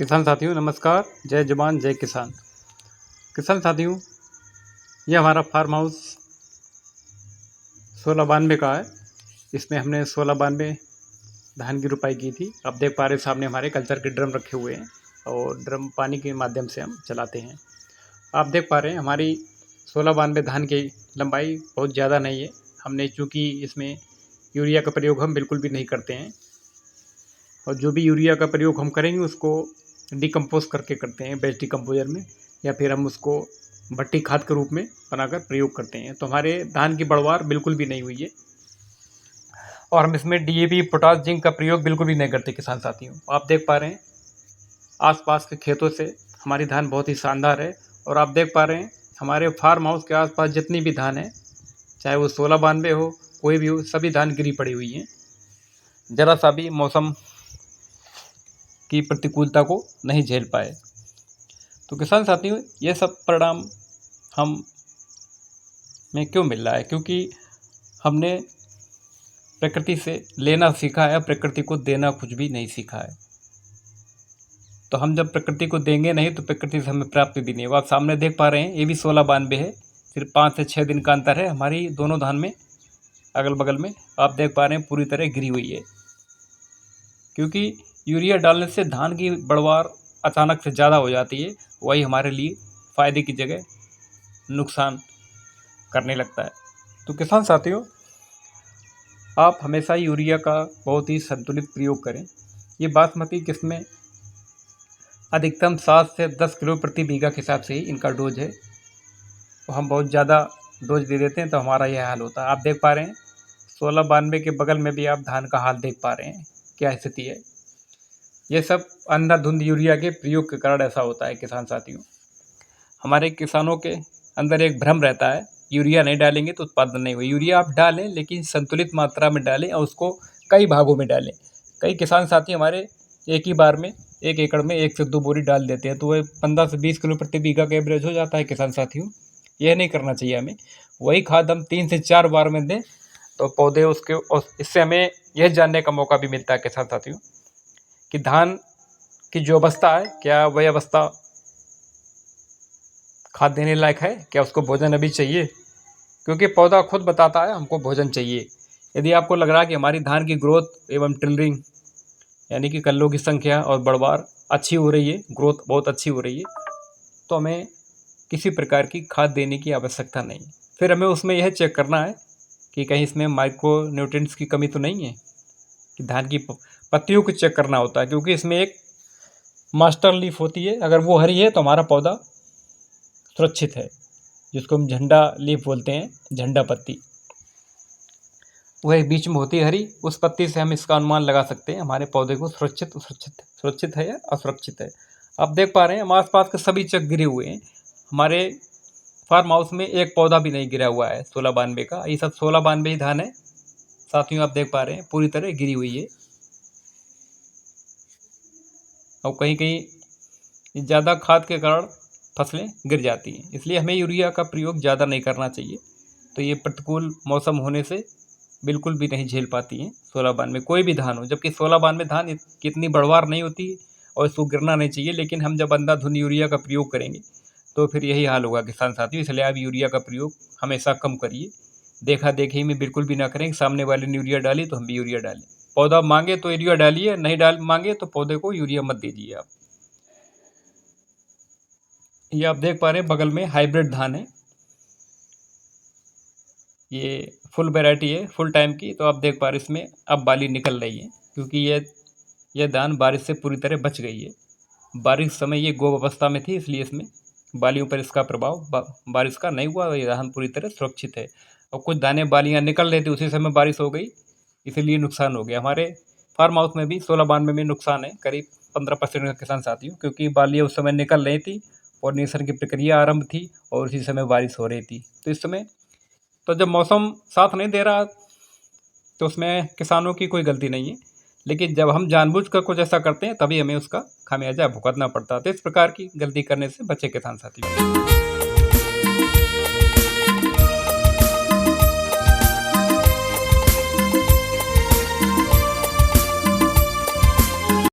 किसान साथियों नमस्कार। जय जवान जय किसान। किसान साथियों, ये हमारा फार्म हाउस 1692 का है। इसमें हमने 1692 धान की रुपाई की थी। आप देख पा रहे सामने हमारे कल्चर के ड्रम रखे हुए हैं और ड्रम पानी के माध्यम से हम चलाते हैं। आप देख पा रहे हैं हमारी 1692 धान की लंबाई बहुत ज़्यादा नहीं है। हमने चूँकि इसमें यूरिया का प्रयोग हम बिल्कुल भी नहीं करते हैं, और जो भी यूरिया का प्रयोग हम करेंगे उसको डिकम्पोज करके करते हैं बेस्ट डिकम्पोजर में, या फिर हम उसको भट्टी खाद के रूप में बनाकर प्रयोग करते हैं। तो हमारे धान की बढ़वार बिल्कुल भी नहीं हुई है, और हम इसमें डीएपी पोटाश जिंक का प्रयोग बिल्कुल भी नहीं करते। किसान साथियों, आप देख पा रहे हैं आसपास के खेतों से हमारी धान बहुत ही शानदार है। और आप देख पा रहे हैं हमारे फार्म हाउस के आसपास जितनी भी धान है, चाहे वो 1692 हो कोई भी हो, सभी धान गिरी पड़ी हुई हैं। ज़रा सा भी मौसम की प्रतिकूलता को नहीं झेल पाए। तो किसान साथियों, ये सब परिणाम हम में क्यों मिल रहा है? क्योंकि हमने प्रकृति से लेना सीखा है, प्रकृति को देना कुछ भी नहीं सीखा है। तो हम जब प्रकृति को देंगे नहीं तो प्रकृति से हमें प्राप्त भी नहीं होगा। आप सामने देख पा रहे हैं ये भी 1692 है, सिर्फ 5 से 6 दिन का अंतर है हमारी दोनों धान में। अगल बगल में आप देख पा रहे हैं पूरी तरह गिरी हुई है, क्योंकि यूरिया डालने से धान की बढ़वार अचानक से ज़्यादा हो जाती है। वही हमारे लिए फ़ायदे की जगह नुकसान करने लगता है। तो किसान साथियों, आप हमेशा यूरिया का बहुत ही संतुलित प्रयोग करें। ये बासमती किस्में अधिकतम 7 से 10 किलो प्रति बीघा के हिसाब से ही इनका डोज है। तो हम बहुत ज़्यादा डोज दे देते हैं तो हमारा यह हाल होता है। आप देख पा रहे हैं 1692 के बगल में भी आप धान का हाल देख पा रहे हैं, क्या स्थिति है। ये सब अंधाधुंध यूरिया के प्रयोग के कारण ऐसा होता है। किसान साथियों, हमारे किसानों के अंदर एक भ्रम रहता है यूरिया नहीं डालेंगे तो उत्पादन नहीं होगा। यूरिया आप डालें, लेकिन संतुलित मात्रा में डालें और उसको कई भागों में डालें। कई किसान साथी हमारे एक ही बार में 1 एकड़ में 1 से 2 बोरी डाल देते हैं, तो वह 15 से 20 किलो प्रति बीघा का एवरेज हो जाता है। किसान साथियों, यह नहीं करना चाहिए हमें। वही खाद हम 3 से 4 बार में दें तो पौधे उसके, और इससे हमें यह जानने का मौका भी मिलता है किसान साथियों कि धान की जो अवस्था है, क्या वह अवस्था खाद देने लायक है, क्या उसको भोजन अभी चाहिए, क्योंकि पौधा खुद बताता है हमको भोजन चाहिए। यदि आपको लग रहा है कि हमारी धान की ग्रोथ एवं टिलरिंग यानी कि कल्लों की संख्या और बढ़वार अच्छी हो रही है, ग्रोथ बहुत अच्छी हो रही है, तो हमें किसी प्रकार की खाद देने की आवश्यकता नहीं। फिर हमें उसमें यह चेक करना है कि कहीं इसमें माइक्रो न्यूट्रिएंट्स की कमी तो नहीं है, कि धान की पत्तियों को चेक करना होता है, क्योंकि इसमें एक मास्टर लीफ होती है, अगर वो हरी है तो हमारा पौधा सुरक्षित है, जिसको हम झंडा लीफ बोलते हैं, झंडा पत्ती। वह बीच में होती है हरी, उस पत्ती से हम इसका अनुमान लगा सकते हैं हमारे पौधे को सुरक्षित है या असुरक्षित है। आप देख पा रहे हैं हम आसपास के सभी चेक गिरे हुए हैं। हमारे फार्म हाउस में एक पौधा भी नहीं गिरा हुआ है 1692 का। ये सब 1692 ही धान है साथियों। आप देख पा रहे हैं पूरी तरह गिरी हुई है, और कहीं कहीं ज़्यादा खाद के कारण फसलें गिर जाती हैं। इसलिए हमें यूरिया का प्रयोग ज़्यादा नहीं करना चाहिए। तो ये प्रतिकूल मौसम होने से बिल्कुल भी नहीं झेल पाती हैं 1692 कोई भी धान हो, जबकि 1692 धान की इतनी बढ़वार नहीं होती है और इसको गिरना नहीं चाहिए। लेकिन हम जब अंधाधुंध यूरिया का प्रयोग करेंगे तो फिर यही हाल होगा किसान साथियों। इसलिए आप यूरिया का प्रयोग हमेशा कम करिए, देखा देखी में बिल्कुल भी ना करें। सामने वाले ने यूरिया डाली तो हम भी यूरिया डालें। पौधा मांगे तो यूरिया डालिए, नहीं मांगे तो पौधे को यूरिया मत दीजिए आप। ये आप देख पा रहे हैं बगल में हाइब्रिड धान है, ये फुल वैरायटी है फुल टाइम की। तो आप देख पा रहे हैं इसमें अब बाली निकल रही है, क्योंकि यह धान बारिश से पूरी तरह बच गई है। बारिश समय ये गोब अवस्था में थी, इसलिए इसमें बालियों पर इसका प्रभाव बारिश का नहीं हुआ। ये धान पूरी तरह सुरक्षित है, और कुछ दाने बालियाँ निकल रही थी, उसी समय बारिश हो गई, इसीलिए नुकसान हो गया। हमारे फार्म हाउस में भी 1692 में नुकसान है करीब 15% का किसान साथियों, क्योंकि बालियाँ उस समय निकल रही थी, पॉलिनेशन की प्रक्रिया आरंभ थी और उसी समय बारिश हो रही थी। तो इस समय तो जब मौसम साथ नहीं दे रहा तो उसमें किसानों की कोई गलती नहीं है, लेकिन जब हम जानबूझकर कुछ ऐसा करते हैं तभी हमें उसका खामियाजा भुगतना पड़ता है। तो इस प्रकार की गलती करने से बचे किसान साथी।